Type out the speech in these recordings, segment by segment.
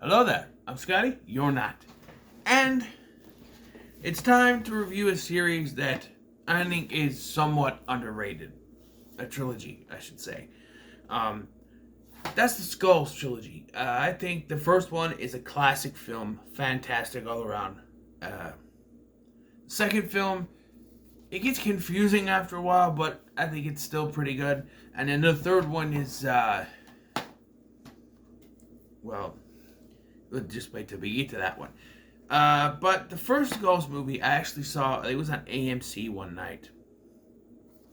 Hello there, I'm Scotty, you're not. And it's time to review a series that I think is somewhat underrated. A trilogy, I should say. Um, that's the Skulls Trilogy. I think the first one is a classic film, fantastic all around. Second film, it gets confusing after a while, but I think it's still pretty good. And then the third one is, well, we'll just wait till we get to that one. But the first Ghost movie I actually saw, it was on AMC one night.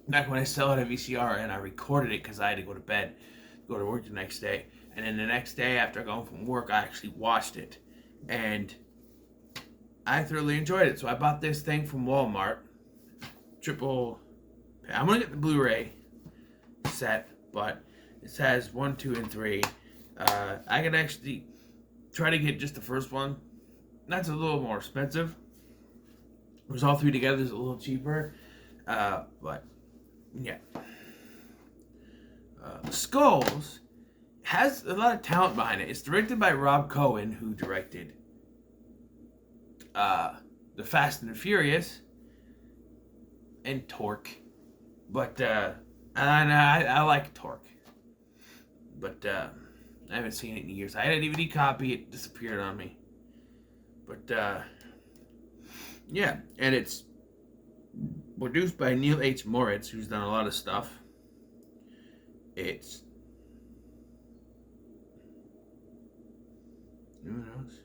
Back when I still had a VCR and I recorded it because I had to go to bed, go to work the next day. And then the next day after going from work, I actually watched it. And I thoroughly enjoyed it. So I bought this thing from Walmart. I'm going to get the Blu-ray set, but it has 1, 2, and 3. I could actually try to get just the first one. That's a little more expensive. It was all three together, it's a little cheaper. But yeah. Skulls has a lot of talent behind it. It's directed by Rob Cohen, who directed The Fast and the Furious and Torque. But I like Torque. But I haven't seen it in years. I had a DVD copy, it disappeared on me. But yeah, and it's produced by Neil H. Moritz, who's done a lot of stuff. It's who knows?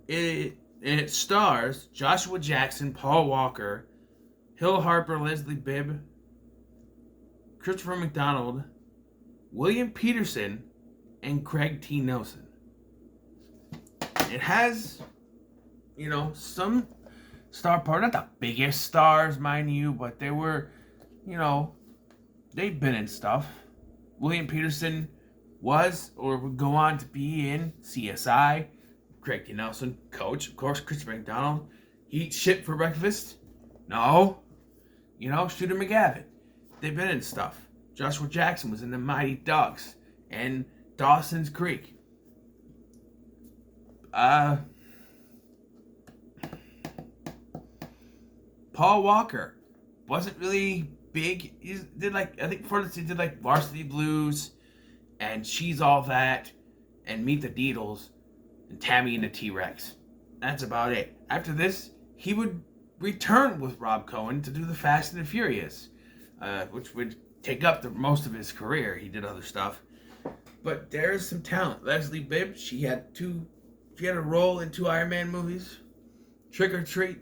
It stars Joshua Jackson, Paul Walker, Hill Harper, Leslie Bibb, Christopher McDonald, William Peterson, and Craig T. Nelson. It has, some star power. Not the biggest stars, mind you, but they were, they've been in stuff. William Peterson was or would go on to be in CSI. Craig T. Nelson, Coach. Of course, Christopher McDonald. He eats shit for breakfast? No. Shooter McGavin. They've been in stuff. Joshua Jackson was in The Mighty Ducks and Dawson's Creek. Paul Walker wasn't really big. He did I think before this he did Varsity Blues and She's All That and Meet the Deedles and Tammy and the T-Rex. That's about it. After this, he would return with Rob Cohen to do The Fast and the Furious, which would take up most of his career. He did other stuff. But there's some talent. Leslie Bibb, she had a role in 2 Iron Man movies. Trick or Treat,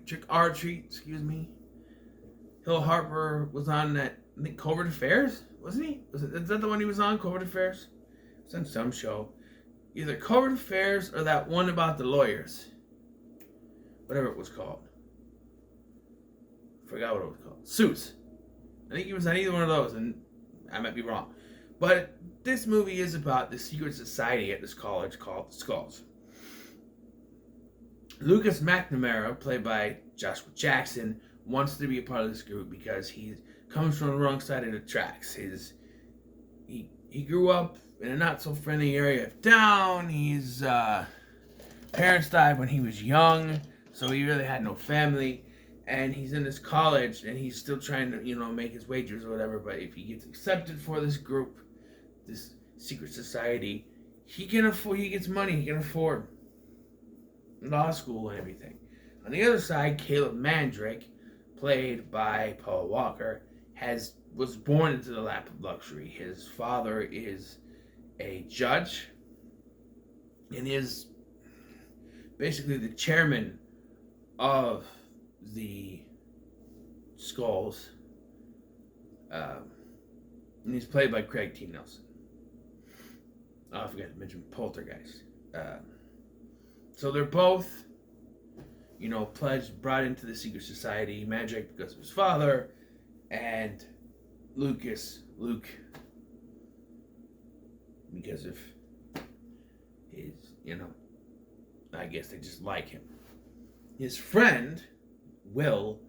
excuse me. Hill Harper was on that, I think, Covert Affairs, wasn't he? Is that the one he was on, Covert Affairs? It was on some show. Either Covert Affairs or that one about the lawyers. Whatever it was called. Forgot what it was called. Suits. I think he was on either one of those, and I might be wrong. But this movie is about the secret society at this college called Skulls. Lucas McNamara, played by Joshua Jackson, wants to be a part of this group because he comes from the wrong side of the tracks. He grew up in a not so friendly area of town. His parents died when he was young, so he really had no family. And he's in this college, and he's still trying to, make his wagers or whatever. But if he gets accepted for this group, this secret society, he gets money. He can afford law school and everything. On the other side, Caleb Mandrake, played by Paul Walker, was born into the lap of luxury. His father is a judge and is basically the chairman of the Skulls, and he's played by Craig T. Nelson. I forgot to mention Poltergeist. So they're both, brought into the secret society. Mandrake because of his father, and Luke, because of his, I guess they just like him. His friend, Will,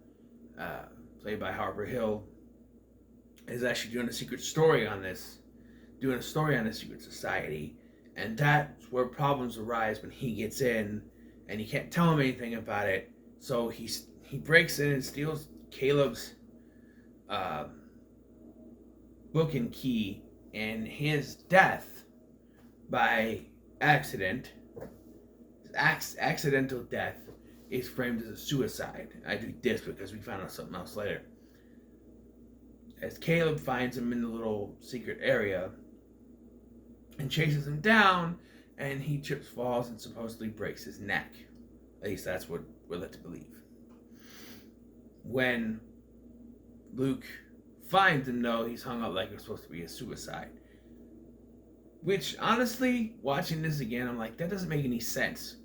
played by Harper Hill, is actually doing a story on the secret society, and that's where problems arise when he gets in, and you can't tell him anything about it. So he breaks in and steals Caleb's uh, book and key, and his death by accident, accidental death, is framed as a suicide. I do this because we found out something else later. As Caleb finds him in the little secret area and chases him down, and he trips, falls, and supposedly breaks his neck. At least that's what we're led to believe. When Luke finds him, though, he's hung up like it's supposed to be a suicide. Which, honestly, watching this again, I'm like, that doesn't make any sense.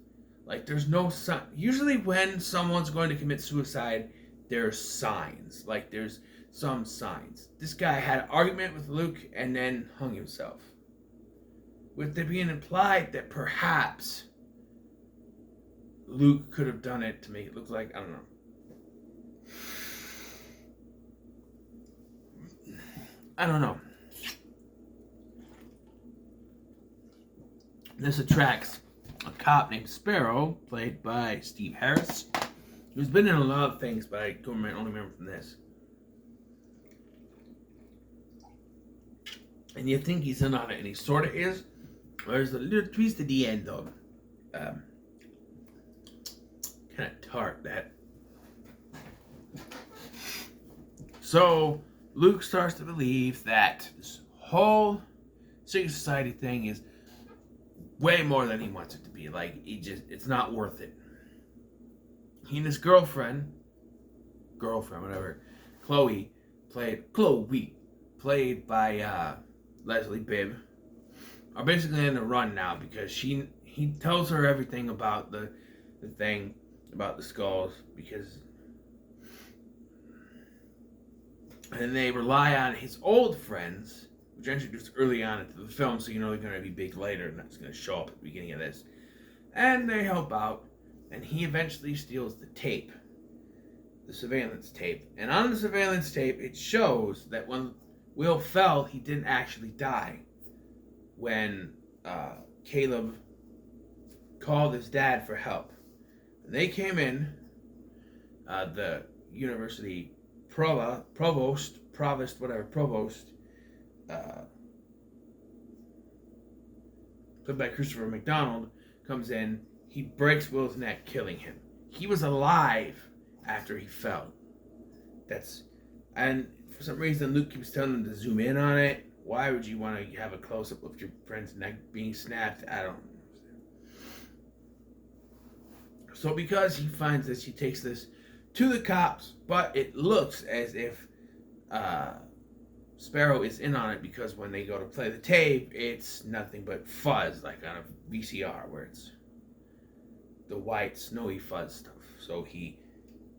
Like, there's no sign. Usually when someone's going to commit suicide, there's signs. Like, there's some signs. This guy had an argument with Luke and then hung himself. With it being implied that perhaps Luke could have done it to make it look like, I don't know. I don't know. This attracts a cop named Sparrow, played by Steve Harris, who's been in a lot of things, but I only remember from this. And you think he's in on it, and he sort of is. There's a little twist at the end, though. Kind of tart, that. So, Luke starts to believe that this whole secret society thing is way more than he wants it to be. Like, it's not worth it. He and his girlfriend, whatever, Chloe, played by Leslie Bibb, are basically in a run now because he tells her everything about the thing, about the skulls, because, and they rely on his old friends, which are introduced early on into the film, so you know they're going to be big later, and that's going to show up at the beginning of this. And they help out, and he eventually steals the tape, the surveillance tape. And on the surveillance tape, it shows that when Will fell, he didn't actually die. When Caleb called his dad for help. And they came in, the university provost, played by Christopher McDonald, comes in. He breaks Will's neck, killing him. He was alive after he fell. And for some reason, Luke keeps telling him to zoom in on it. Why would you want to have a close-up of your friend's neck being snapped? I don't understand. So because he finds this, he takes this to the cops, but it looks as if Sparrow is in on it, because when they go to play the tape, it's nothing but fuzz, like on a VCR, where it's the white, snowy fuzz stuff. So he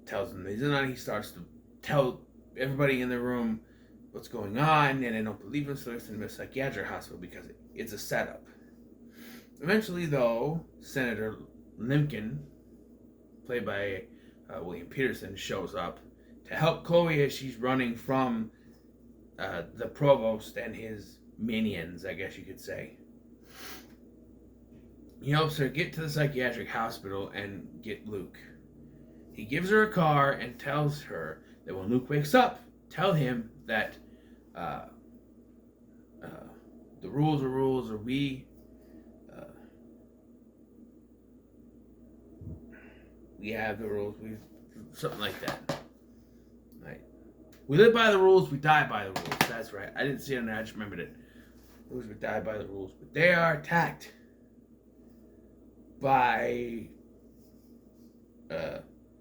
tells them he's in on it. He starts to tell everybody in the room what's going on, and they don't believe him, so they send him to a psychiatric hospital because it's a setup. Eventually, though, Senator Limkin, played by William Peterson, shows up to help Chloe as she's running from the provost and his minions, I guess you could say. He helps her get to the psychiatric hospital and get Luke. He gives her a car and tells her that when Luke wakes up, tell him that the rules are rules, or we have the rules. Something like that. Right. We live by the rules, we die by the rules. That's right. I didn't see it on there, I just remembered it. Rules, we die by the rules. But they are attacked by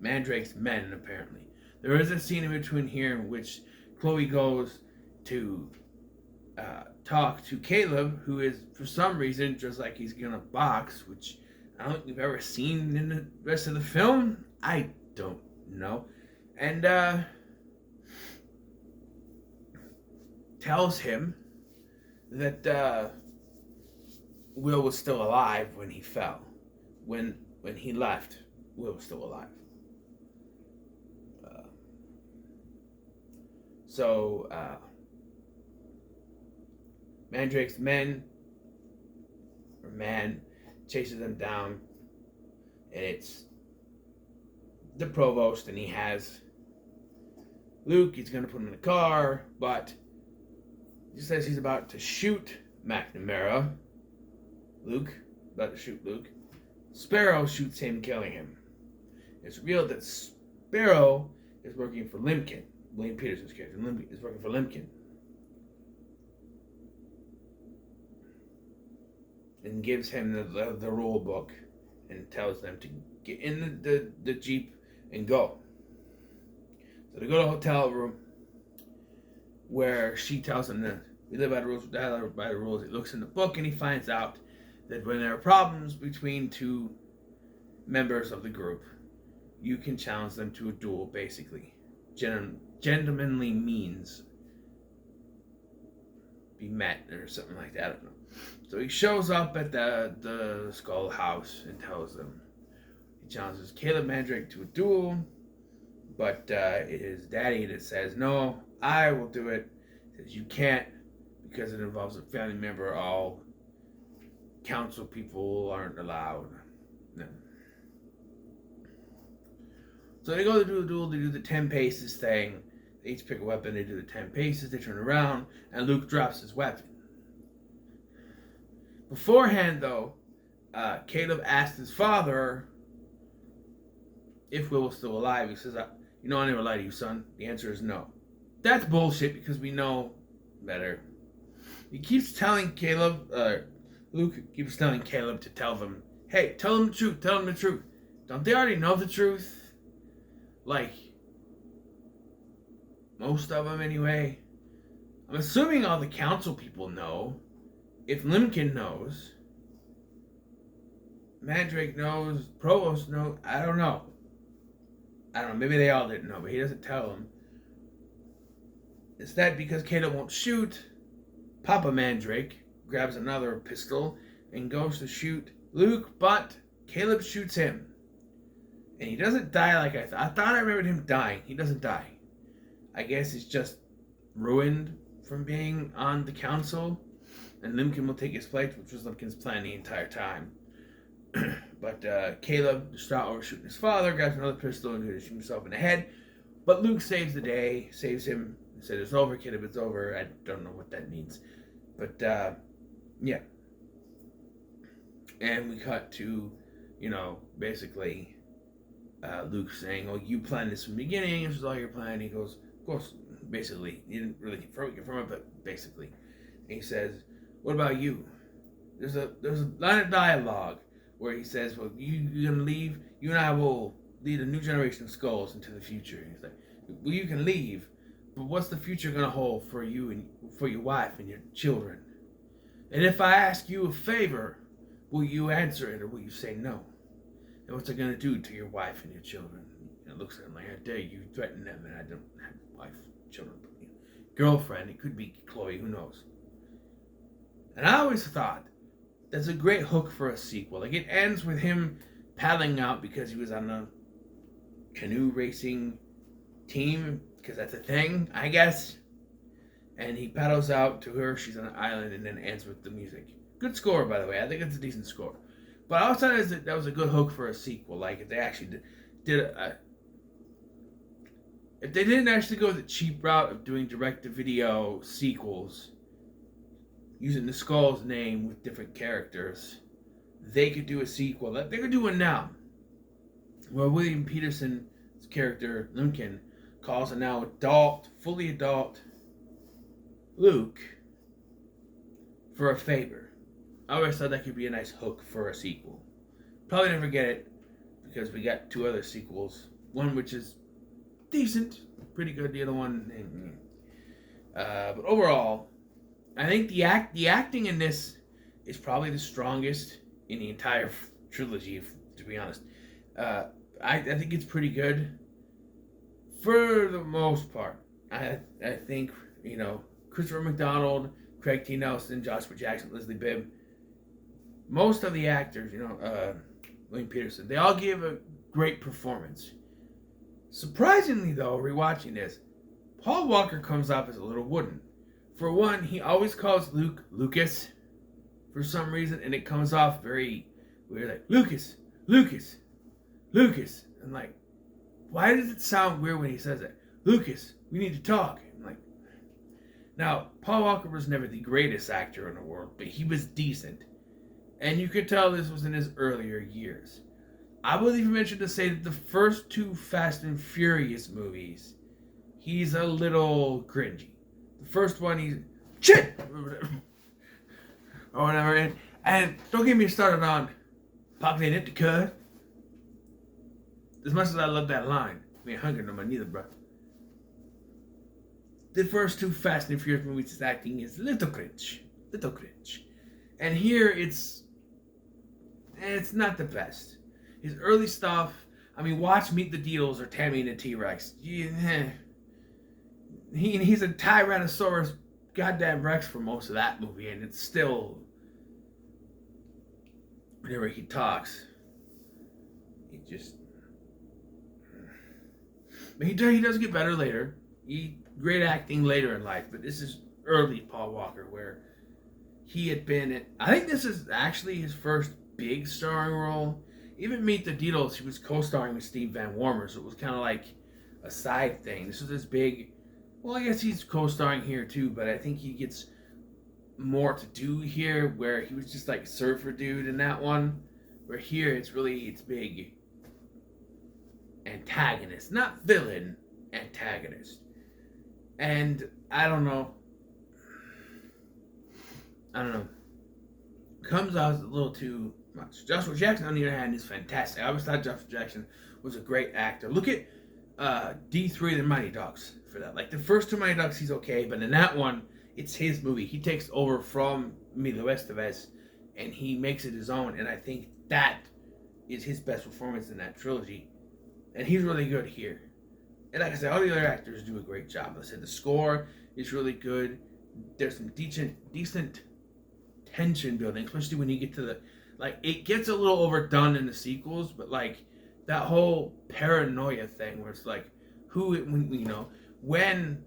Mandrake's men, apparently. There is a scene in between here in which Chloe goes to talk to Caleb, who is, for some reason, just like he's gonna box, which I don't think we've ever seen in the rest of the film. I don't know. And tells him that Will was still alive when he fell. When he left, Will was still alive. So Mandrake's man chases them down, and it's the provost, and he has Luke. He's going to put him in the car, but he says he's about to shoot McNamara. Luke, about to shoot Luke. Sparrow shoots him, killing him. It's revealed that Sparrow is working for Limpkin. William Peterson's character is working for Limpkin. And gives him the rule book and tells them to get in the Jeep and go. So they go to a hotel room where she tells him that we live by the rules, we die by the rules. He looks in the book and he finds out that when there are problems between two members of the group, you can challenge them to a duel, basically. Gentlemanly means be met or something like that. I don't know. So he shows up at the Skull House and tells them he challenges Caleb Mandrake to a duel, but it is Daddy that says, no, I will do it. He says, you can't because it involves a family member. All council people aren't allowed. No. So they go to do a duel, they do the 10 paces thing. They each pick a weapon, they do the 10 paces, they turn around, and Luke drops his weapon. Beforehand, though, Caleb asked his father if Will was still alive. He says, you know I never lied to you, son. The answer is no. That's bullshit because we know better. He keeps telling Luke keeps telling Caleb to tell them, hey, tell them the truth, tell them the truth. Don't they already know the truth? Like, most of them anyway. I'm assuming all the council people know. If Limpkin knows, Mandrake knows, Provost knows, I don't know. Maybe they all didn't know, but he doesn't tell them. Instead, because Caleb won't shoot, Papa Mandrake grabs another pistol and goes to shoot Luke, but Caleb shoots him. And he doesn't die like I thought. I thought I remembered him dying. He doesn't die. I guess he's just ruined from being on the council. And Limpkin will take his place, which was Limpkin's plan the entire time. But Caleb, distraught over shooting his father, grabs another pistol and shoots himself in the head. But Luke saves the day, saves him, and said, it's over, Caleb, it's over. I don't know what that means. But, yeah. And we cut to, basically Luke saying, oh, you planned this from the beginning. This was all your plan. He goes, of course, basically. He didn't really confirm it, but basically. And he says, what about you? There's a line of dialogue where he says, well, you're going to leave? You and I will lead a new generation of Skulls into the future. He's like, well, you can leave, but what's the future going to hold for you and for your wife and your children? And if I ask you a favor, will you answer it or will you say no? And what's it going to do to your wife and your children? And it looks at him like, how dare you threaten them, and I don't have a wife, children, girlfriend. It could be Chloe, who knows? And I always thought that's a great hook for a sequel. Like, it ends with him paddling out because he was on a canoe racing team, because that's a thing, I guess. And he paddles out to her, she's on an island, and then ends with the music. Good score, by the way. I think it's a decent score. But I also thought that was a good hook for a sequel. Like, if they actually if they didn't actually go the cheap route of doing direct-to-video sequels, using the Skulls name with different characters, they could do a sequel. They could do one now, where William Peterson's character, Limpkin, calls a now fully adult Luke for a favor. I always thought that could be a nice hook for a sequel. Probably never get it, because we got two other sequels. One which is decent, pretty good. The other one, but overall, I think the acting in this is probably the strongest in the entire trilogy, to be honest. I think it's pretty good for the most part. I think, Christopher McDonald, Craig T. Nelson, Joshua Jackson, Leslie Bibb, most of the actors, William Peterson, they all give a great performance. Surprisingly, though, rewatching this, Paul Walker comes off as a little wooden. For one, he always calls Luke Lucas for some reason, and it comes off very weird, like Lucas, Lucas, Lucas. And like, why does it sound weird when he says it? Lucas, we need to talk. I'm like, now Paul Walker was never the greatest actor in the world, but he was decent, and you could tell this was in his earlier years. I will even mention to say that the first two Fast and Furious movies, he's a little cringy. The first one, he's shit or whatever, and don't get me started on Pocket it to cut. As much as I love that line, I ain't hungry no more neither, bro. The first two Fast and Furious movies, his acting is little cringe, and here it's not the best. His early stuff, I mean, watch Meet the Deals or Tammy and the T-Rex. He's a Tyrannosaurus goddamn Rex for most of that movie, and it's still, whenever he talks, but he does get better later. Great acting later in life, but this is early Paul Walker, where he had been I think this is actually his first big starring role. Even Meet the Deedles, he was co-starring with Steve Van Warmer, so it was kind of like a side thing. This was his big, well, I guess he's co-starring here too, but I think he gets more to do here, where he was just like surfer dude in that one, where here it's big antagonist, not villain, antagonist. And I don't know. Comes out a little too much. Joshua Jackson, on the other hand, is fantastic. I always thought Joshua Jackson was a great actor. Look at D3, The Mighty Ducks, for that. Like, the first two Mighty Ducks, he's okay, but in that one, it's his movie. He takes over from Emilio Estevez, and he makes it his own, and I think that is his best performance in that trilogy. And he's really good here. And like I said, all the other actors do a great job. Like I said, the score is really good. There's some decent tension building, especially when you get to it gets a little overdone in the sequels, but like that whole paranoia thing where it's like, when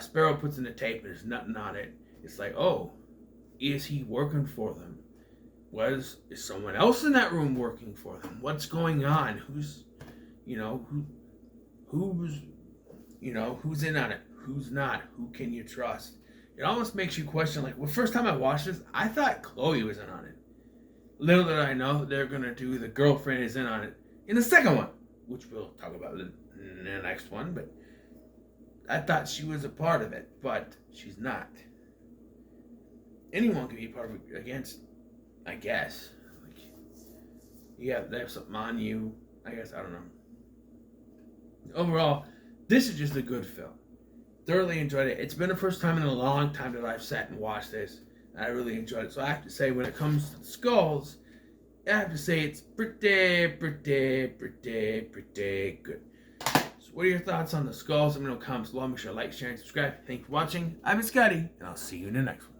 Sparrow puts in the tape and there's nothing on it, it's like, oh, is he working for them? Is someone else in that room working for them? What's going on? Who's in on it? Who's not? Who can you trust? It almost makes you question, like, well, first time I watched this, I thought Chloe was in on it. Little did I know they're going to do the girlfriend is in on it in the second one, which we'll talk about in the next one, but I thought she was a part of it, but she's not. Anyone can be part of it against, I guess. Like, yeah, they have something on you. I guess, I don't know. Overall, this is just a good film. Thoroughly enjoyed it. It's been the first time in a long time that I've sat and watched this. I really enjoyed it. So I have to say, when it comes to the Skulls, I have to say it's pretty good. So what are your thoughts on the Skulls? Let me know in the comments below. Make sure to like, share, and subscribe. Thanks for watching. I've been Scotty, and I'll see you in the next one.